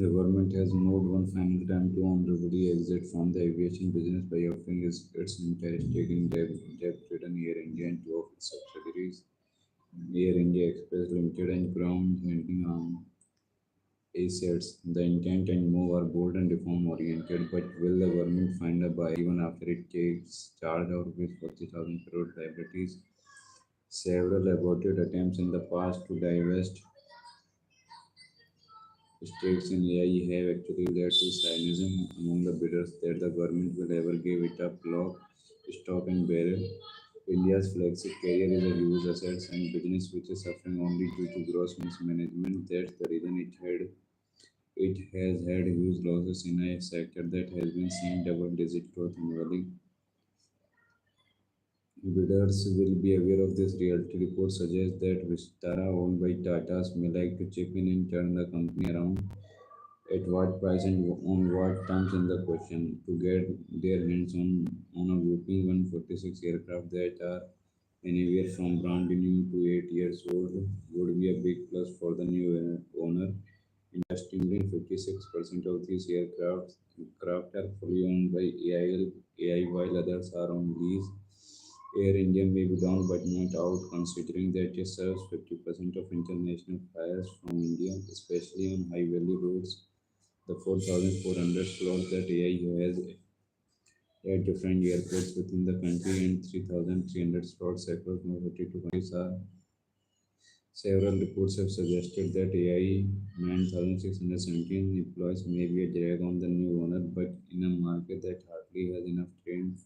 The government has moved one final time to honorably exit from the aviation business by offering its entire stake in debt-ridden Air India and two of its subsidiaries, Air India Express Limited and ground handling assets. The intent and move are bold and reform-oriented, but will the government find a buyer even after it takes charge of its 40,000 crore liabilities? Several aborted attempts in the past to divest stakes in AI have actually led to cynicism among the bidders that the government will ever give it up lock, stock and barrel. India's flagship carrier is a huge assets and business which is suffering only due to gross mismanagement. That's the reason it has had huge losses in a sector that has been seeing double-digit growth annually. Bidders will be aware of this. Reality report suggests that Vistara, owned by Tatas, may like to chip in and turn the company around. At what price and on what terms in the question? To get their hands on a whopping 146 aircraft that are anywhere from brand new to 8 years old would be a big plus for the new owner. Interestingly, 56% of these aircraft are fully owned by AI while others are on lease. Air India may be down but not out, considering that it serves 50% of international flyers from India, especially on high value routes. The 4,400 slots that AI has at different airports within the country and 3,300 slots across 42 countries are. Several reports have suggested that AI 9,617 employees may be a drag on the new owner, but in a market that hardly has enough trained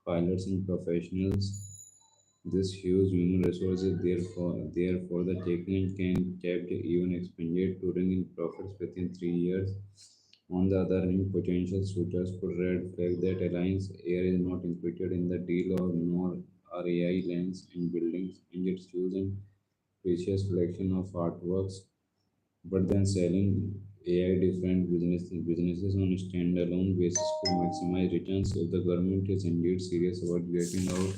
pilots and professionals, this huge human resource is there for the taking and can kept even expanded to bring in profits within 3 years. On the other hand, potential suitors could red flag that Alliance Air is not included in the deal or nor are AI lands and buildings and its chosen precious collection of artworks, but then selling AI different businesses on a standalone basis could maximize returns if the government is indeed serious about getting out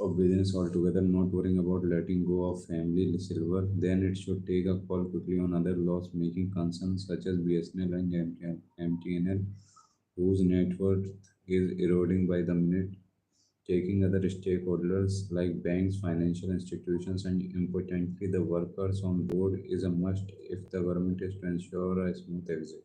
of business altogether, not worrying about letting go of family silver, then it should take a call quickly on other loss-making concerns such as BSNL and MTNL, whose net worth is eroding by the minute. Taking other stakeholders like banks, financial institutions, and importantly the workers on board is a must if the government is to ensure a smooth exit.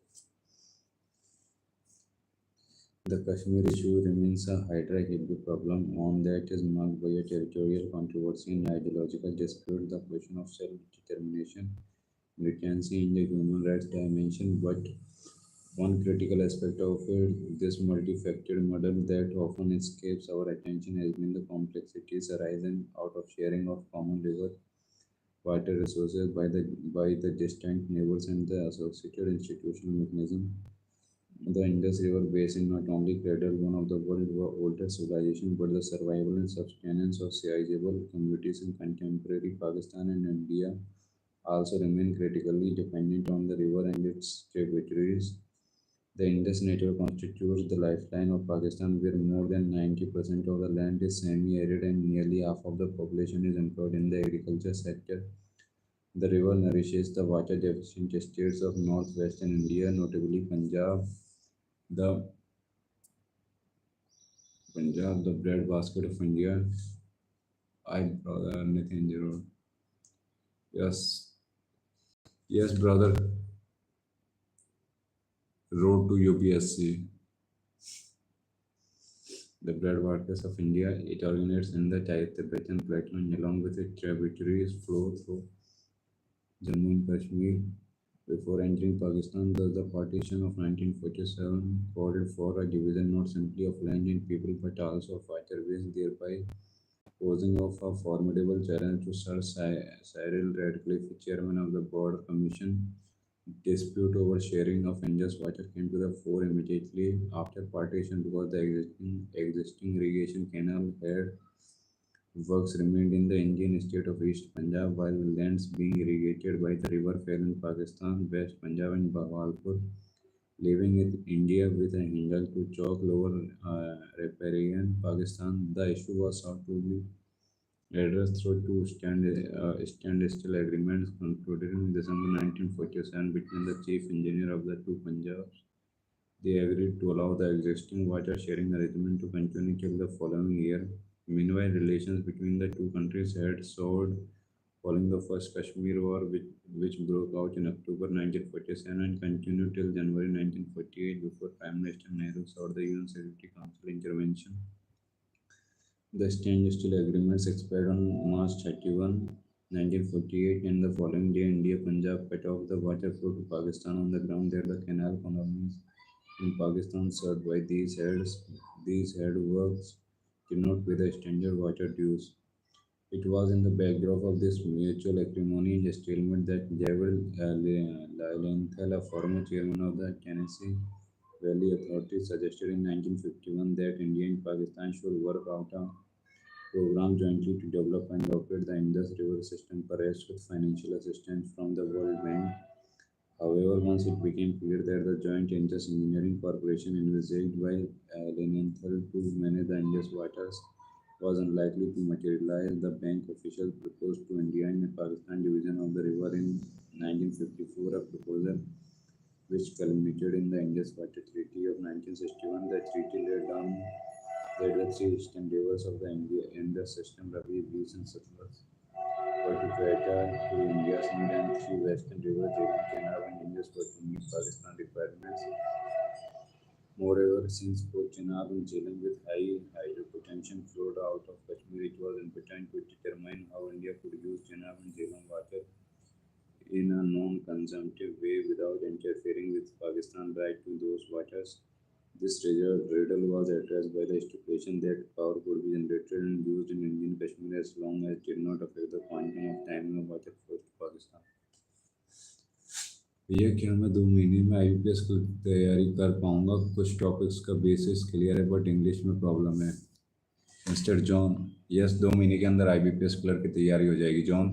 The Kashmir issue remains a Hydra-heavy problem, one that is marked by a territorial controversy and ideological dispute. The question of self-determination retains in the human rights dimension, but one critical aspect of it, this multifaceted model that often escapes our attention has been the complexities arising out of sharing of common river water resources by the distant neighbors and the associated institutional mechanism. The Indus River Basin not only cradled one of the world's oldest civilizations, but the survival and sustenance of sizable communities in contemporary Pakistan and India also remain critically dependent on the river and its tributaries. The Indus Network constitutes the lifeline of Pakistan, where more than 90% of the land is semi-arid and nearly half of the population is employed in the agriculture sector. The river nourishes the water-deficient states of northwestern India, notably the Punjab, the breadbasket of India. I brother Nitin Jarod. Yes, yes, brother. Road to UPSC. The breadbasket of India. It originates in the Tibetan Plateau and along with its tributaries flow through Jammu and Kashmir. Before entering Pakistan, thus the partition of 1947 called for a division not simply of land and people but also of waterways, thereby posing of a formidable challenge to Sir Cyril Radcliffe, chairman of the Board Commission. Dispute over sharing of Indus water came to the fore immediately after partition because the existing irrigation canal had works remained in the Indian state of East Punjab, while lands being irrigated by the river fell in Pakistan, West Punjab, and Bahawalpur, leaving it India with a handle to chalk lower riparian Pakistan. The issue was sought to be addressed through two standstill agreements concluded in December 1947 between the chief engineer of the two Punjabs. They agreed to allow the existing water sharing arrangement to continue till the following year. Meanwhile, relations between the two countries had soured following the First Kashmir War, which broke out in October 1947 and continued till January 1948 before Prime Minister Nehru sought the UN Security Council intervention. The standstill agreements expired on March 31, 1948, and the following day, India Punjab cut off the water flow to Pakistan on the ground that the canal colonies in Pakistan served by these head works did not pay the standard water dues. It was in the backdrop of this mutual acrimony and stalemate that Javel Lilienthal, a former chairman of the Tennessee Valley Authority, suggested in 1951 that India and Pakistan should work out a program jointly to develop and operate the Indus River system, perhaps with financial assistance from the World Bank. However, once it became clear that the Joint Indus Engineering Corporation envisaged by Lilienthal to manage the Indus waters was unlikely to materialize, the bank officials proposed to India and Pakistan division of the river in 1954, a proposal which culminated in the Indus Water Treaty of 1961. The treaty laid down that the three eastern rivers of the Indus system, Ravi, Beas, and Satluj, were to cater to India's need, and three western rivers, Jhelum, Chenab, and Indus, were to meet Pakistan requirements. Moreover, since both Chenab and Jhelum with high hydropotential flowed out of Kashmir, it was important to determine how India could use Chenab and Jhelum water in a non-consumptive way without interfering with Pakistan's right to those waters. This riddle was addressed by the stipulation that power could be generated and used in Indian Kashmir as long as it did not affect the quantum of timing of water flows to Pakistan. भैया क्या मैं 2 महीने में IPS की तैयारी कर पाऊंगा? कुछ टॉपिक्स का बेसिस क्लियर है बट इंग्लिश में प्रॉब्लम है। मिस्टर जॉन, यस, 2 महीने के अंदर आईबीपीएस क्लर्क की तैयारी हो जाएगी जॉन।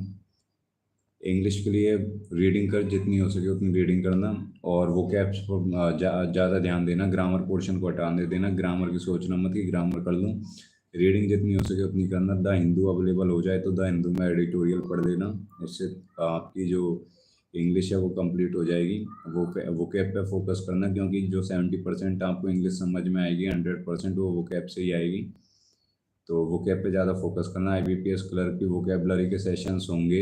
इंग्लिश के लिए रीडिंग कर, जितनी हो सके उतनी रीडिंग करना, और वो कैप्स पर ज़्यादा ध्यान देना, ग्रामर पोर्शन को हटा दे देना, ग्रामर की सोचना मत कि ग्रामर कर लूँ। रीडिंग जितनी हो सके उतनी करना। द हिंदू अवेलेबल हो जाए तो द हिंदू में एडिटोरियल पढ़ लेना, उससे आपकी जो इंग्लिश है वो कंप्लीट हो जाएगी। वो कैप पे फोकस करना, क्योंकि जो 70% आपको इंग्लिश समझ में आएगी, 100% वो कैप से ही आएगी। तो वोकैब पे ज़्यादा फोकस करना। आईबीपीएस क्लर्क की वोकैबलरी के सेशंस होंगे,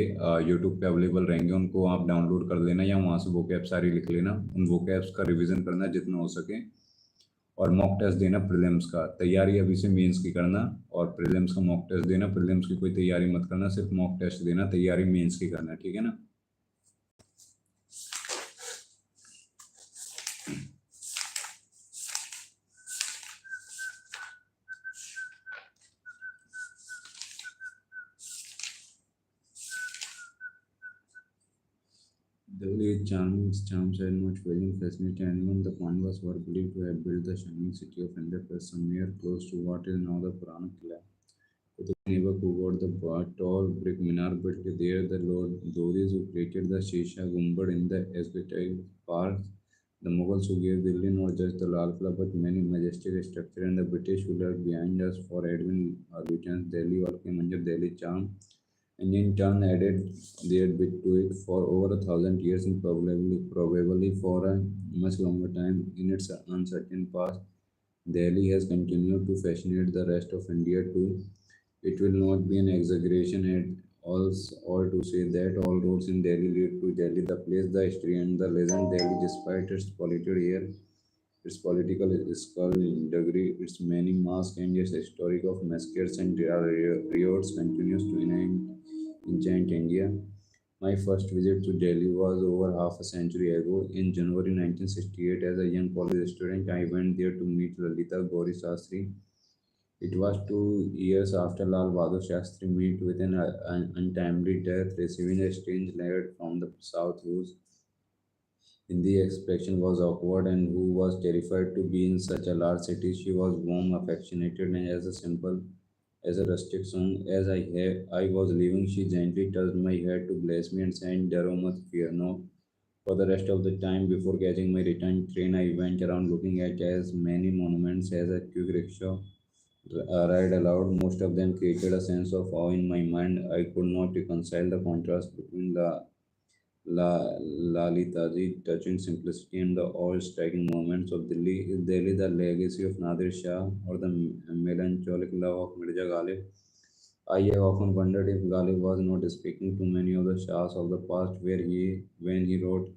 यूट्यूब पे अवेलेबल रहेंगे, उनको आप डाउनलोड कर लेना या वहाँ से वोकैब सारी लिख लेना। उन वोकैब्स का रिवीजन करना जितना हो सके, और मॉक टेस्ट देना प्रीलिम्स का। तैयारी अभी से मेंस की करना और प्रीलिम्स का मॉक टेस्ट देना। प्रीलिम्स की कोई तैयारी मत करना, सिर्फ मॉक टेस्ट देना, तैयारी मेंस की करना, ठीक है ना। The village charms had not failing fascinate anyone. The Pandavas were believed to have built the shining city of Indraprastha somewhere close to what is now the Purana Kila. The neighbor who got the tall brick minar built there, the Lord Doris who created the Shisha Gumbad in the Esgate parks, the Mughals who gave Delhi not just the Lal Killa but many majestic structures, and the British who left behind us for Edwin Lutyens Delhi or Manjar Delhi charm, and in turn added their bit to it for over 1,000 years and probably for a much longer time in its uncertain past. Delhi has continued to fascinate the rest of India too. It will not be an exaggeration at all to say that all roads in Delhi lead to Delhi, the place, the history, and the legend. Delhi, despite its polluted air, its political skullduggery, its many masks, and its historic of massacres and riots, continues to enchant India. My first visit to Delhi was over half a century ago. In January 1968, as a young college student, I went there to meet Lalita Gauri Sastri. It was 2 years after Lal Bahadur Shastri met with an untimely death, receiving a strange letter from the south whose Hindi expression was awkward and who was terrified to be in such a large city. She was warm, affectionate, and as a simple as a rustic song. As I was leaving, she gently touched my head to bless me and said, Daro mat fear no. For the rest of the time before catching my return train, I went around looking at as many monuments as a quick rickshaw read aloud. Most of them created a sense of awe in my mind. I could not reconcile the contrast between La Lalitaji touching simplicity and the awe-striking moments of Delhi, the legacy of Nadir Shah, or the melancholic love of Mirza Ghalib. I have often wondered if Ghalib was not speaking to many of the Shahs of the past, when he wrote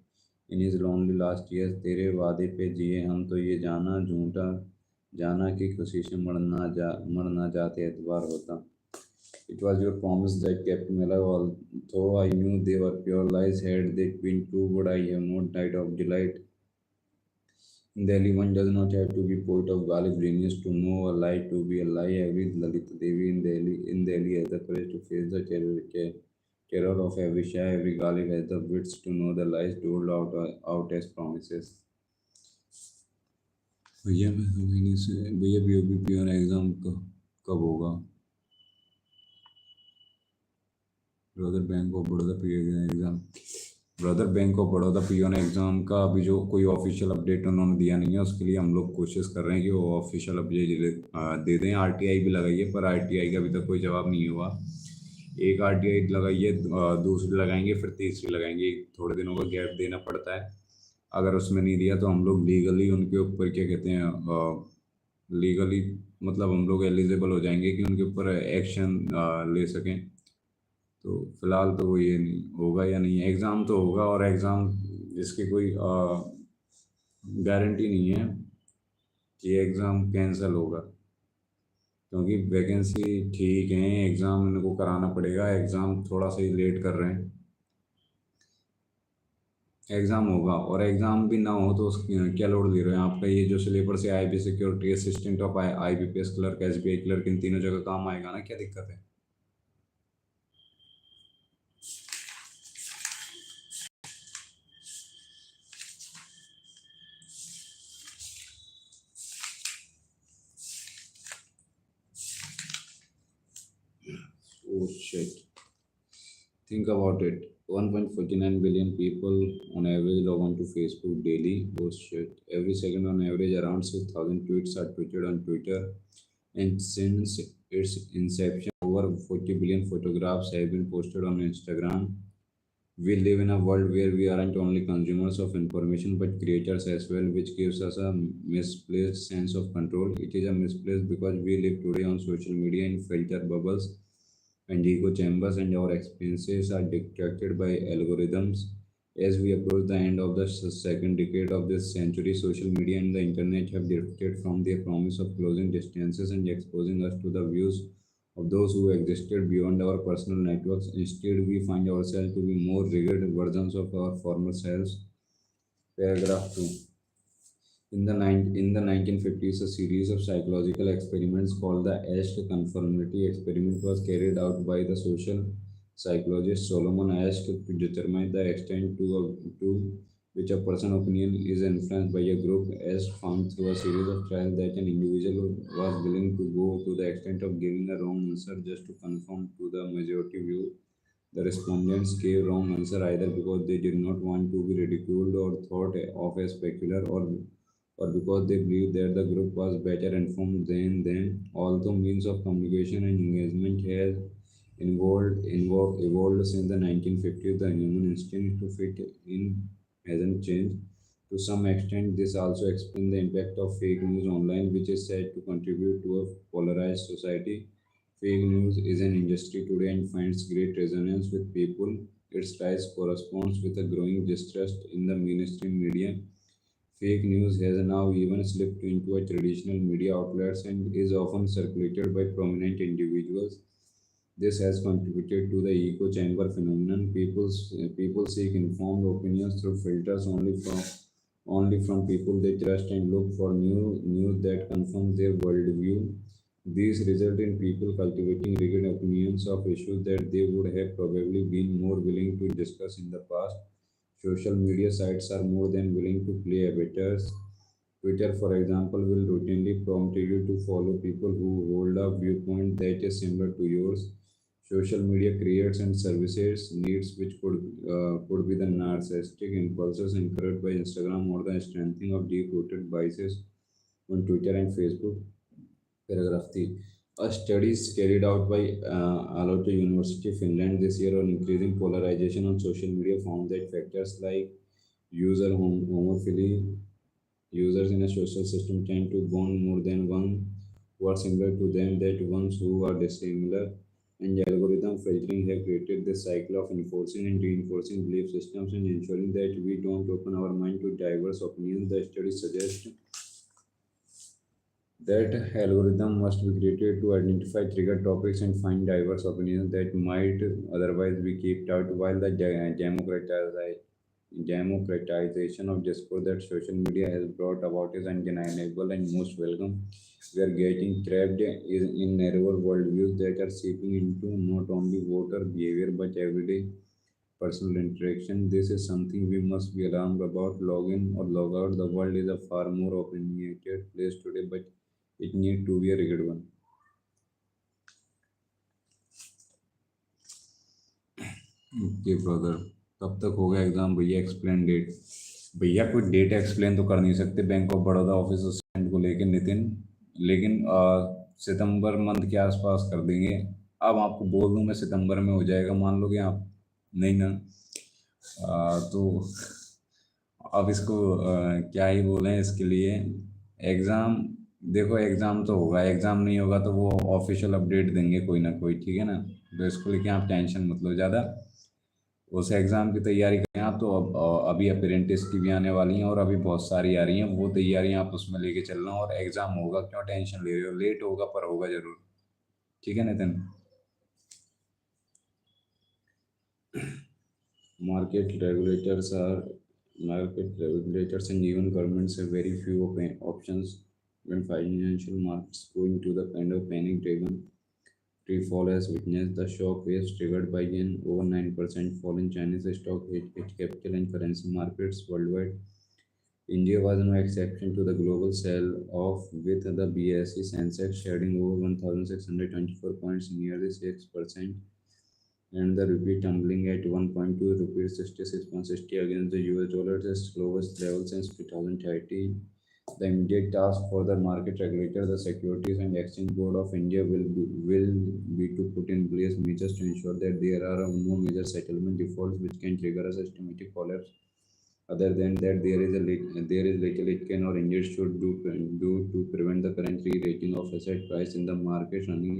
in his lonely last years, तेरे वादे पे जिए हम तो ये जाना कि खुशी से मर ना जाते एतबार होता. It was your promise that kept me alive, although I knew they were pure lies. Had they been true, would I have not died of delight? In Delhi, one does not have to be poet of Ghalib genius to know a lie to be a lie. Every Lalita Devi in Delhi has the courage to face the terror of every Shah. Every Ghalib has the wits to know the lies told out as promises. भैया मैं महीने से भैया BOB peon exam कब होगा. Brother bank of Baroda PO exam brother bank of Baroda peon exam का अभी जो कोई ऑफिशियल अपडेट उन्होंने दिया नहीं है. उसके लिए हम लोग कोशिश कर रहे हैं कि वो ऑफिशियल अपडेट दे दें. आरटीआई भी लगाई है पर आरटीआई का अभी तक कोई जवाब नहीं हुआ. एक आरटीआई लगाई है, दूसरी लगाएंगे, फिर तीसरी लगाएंगे. थोड़े दिनों का गैप देना पड़ता है. अगर उसमें नहीं दिया तो हम लोग लीगली उनके ऊपर क्या कहते हैं, लीगली मतलब हम लोग एलिजिबल हो जाएंगे कि उनके ऊपर एक्शन ले सकें. तो फिलहाल तो वो ये नहीं होगा या नहीं. एग्ज़ाम तो होगा और एग्ज़ाम इसकी कोई गारंटी नहीं है कि एग्ज़ाम कैंसिल होगा, क्योंकि वैकेंसी ठीक है. एग्ज़ाम इनको कराना पड़ेगा. एग्ज़ाम थोड़ा सा ही लेट कर रहे हैं. एग्ज़ाम होगा और एग्ज़ाम भी ना हो तो क्या लोड दे रहे हैं. आपका ये जो सिलेबस है IB security assistant of IBPS clerk SBI clerk इन तीनों जगह काम आएगा ना. क्या दिक्कत है. Oh shit. Think about it. 1.49 billion people on average log on to Facebook daily. Oh shit. Every second on average around 6,000 tweets are tweeted on Twitter. And since its inception, over 40 billion photographs have been posted on Instagram. We live in a world where we aren't only consumers of information but creators as well, which gives us a misplaced sense of control. It is a misplaced because we live today on social media in filter bubbles and echo chambers, and our experiences are dictated by algorithms. As we approach the end of the second decade of this century, social media and the internet have drifted from their promise of closing distances and exposing us to the views of those who existed beyond our personal networks. Instead, we find ourselves to be more rigid versions of our former selves. Paragraph 2. In the 1950s, a series of psychological experiments called the Asch conformity experiment was carried out by the social psychologist Solomon Asch to determine the extent to which a person's opinion is influenced by a group. Asch found through a series of trials that an individual was willing to go to the extent of giving a wrong answer just to conform to the majority view. The respondents gave wrong answer either because they did not want to be ridiculed or thought of as peculiar, or because they believed that the group was better informed than them. Although means of communication and engagement has evolved since the 1950s, the human instinct to fit in hasn't changed. To some extent, this also explains the impact of fake news online, which is said to contribute to a polarized society. Fake news is an industry today and finds great resonance with people. Its rise corresponds with a growing distrust in the mainstream media. Fake news has now even slipped into a traditional media outlets and is often circulated by prominent individuals. This has contributed to the echo chamber phenomenon. People seek informed opinions through filters only from people they trust and look for new news that confirms their worldview. These result in people cultivating rigid opinions of issues that they would have probably been more willing to discuss in the past. Social media sites are more than willing to play avatars. Twitter, for example, will routinely prompt you to follow people who hold a viewpoint that is similar to yours. Social media creates and services needs which could be the narcissistic impulses encouraged by Instagram or the strengthening of deep-rooted biases on Twitter and Facebook. Paragraph 3. A studies carried out by Aalto University, Finland this year on increasing polarization on social media found that factors like user homophily, users in a social system tend to bond more than one who are similar to them that ones who are dissimilar. And algorithm filtering have created this cycle of enforcing and reinforcing belief systems and ensuring that we don't open our mind to diverse opinions. The study suggests that algorithm must be created to identify trigger topics and find diverse opinions that might otherwise be kept out, while the democratization of discourse that social media has brought about is undeniable and most welcome. We are getting trapped in narrower worldviews that are seeping into not only voter behavior but everyday personal interaction. This is something we must be alarmed about. Log in or log out. The world is a far more opinionated place today, but it need to be a rigid one. Okay brother, कब तक हो गया exam भैया? Explain date. भैया कोई date explain तो कर नहीं सकते bank of Baroda office assistant को लेके नितिन, लेकिन सितंबर मंथ के आसपास कर देंगे। अब आपको बोल दूं मैं सितंबर में हो जाएगा, मान लोगे आप? नहीं ना। तो अब इसको क्या ही बोलें इसके लिए। एग्ज़ाम, देखो एग्ज़ाम तो होगा, एग्ज़ाम नहीं होगा तो वो ऑफिशियल अपडेट देंगे कोई ना कोई, ठीक है ना। तो इसको लेके आप टेंशन मत लो ज़्यादा, उस एग्ज़ाम की तैयारी करें आप। तो अभी अप्रेंटिस की भी आने वाली हैं और अभी बहुत सारी आ रही हैं, वो तैयारियां आप उसमें लेके चलना। और एग्ज़ाम होगा, क्यों टेंशन ले रहे हो? लेट होगा पर होगा ज़रूर, ठीक है Nitin. Market regulators are market regulators and even governments have very few options when financial markets go into the kind of panic-driven free fall as witnessed. The shock waves triggered by an over 9% fall in Chinese stock hit capital and currency markets worldwide. India was no exception to the global sell-off, with the BSE Sensex shedding over 1,624 points, nearly 6%, and the rupee tumbling at 1.2 rupees 66.60 against the US dollar, its lowest level since 2013. The immediate task for the market regulator, the Securities and Exchange Board of India, will be to put in place measures to ensure that there are no major settlement defaults which can trigger a systematic collapse. Other than that, there is little it can or India should do to prevent the current re-rating of asset price in the market running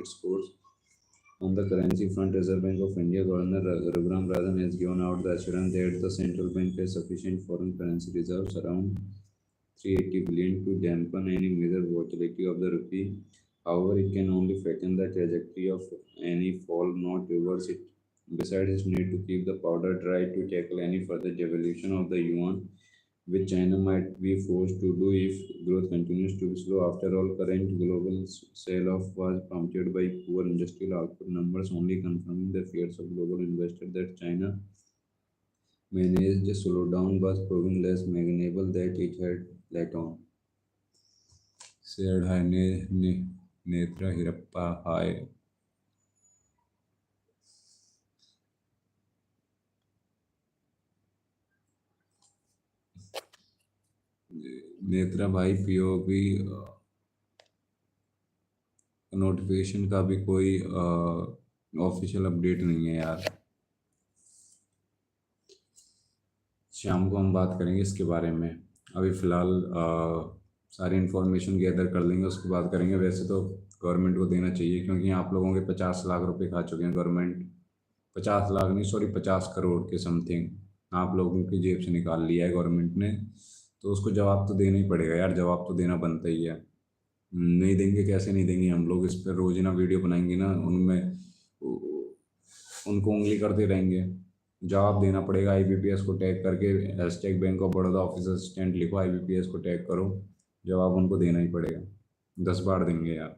its course. On the currency front, Reserve Bank of India Governor Raghuram Rajan has given out the assurance that the central bank has sufficient foreign currency reserves, around 380 billion, to dampen any major volatility of the rupee. However, it can only flatten the trajectory of any fall, not reverse it. Besides, it need to keep the powder dry to tackle any further devaluation of the yuan, which China might be forced to do if growth continues to be slow. After all, current global sell-off was prompted by poor industrial output numbers, only confirming the fears of global investors that China managed slowdown was proving less manageable than it had let on. Said hi, Netra Hirappa, hi. Netra भाई, POB notification का भी कोई official update नहीं है यार। शाम को हम बात करेंगे इसके बारे में। अभी फ़िलहाल सारी इन्फॉर्मेशन गैदर कर लेंगे, उसके बाद करेंगे। वैसे तो गवर्नमेंट को देना चाहिए, क्योंकि आप लोगों के 50 लाख रुपए खा चुके हैं गवर्नमेंट। 50 लाख नहीं, सॉरी, 50 करोड़ के समथिंग आप लोगों की जेब से निकाल लिया है गवर्नमेंट ने। तो उसको जवाब तो देना ही पड़ेगा यार, जवाब तो देना बनता ही है। नहीं देंगे कैसे नहीं देंगे? हम लोग इस पर रोज ना वीडियो बनाएंगे ना, उनमें उनको उंगली करते रहेंगे। जवाब देना पड़ेगा। आईबीपीएस को टैग करके hashtag bank of Baroda office assistant लिखो, आईबीपीएस को टैग करो, जवाब उनको देना ही पड़ेगा। 10 बार देंगे यार।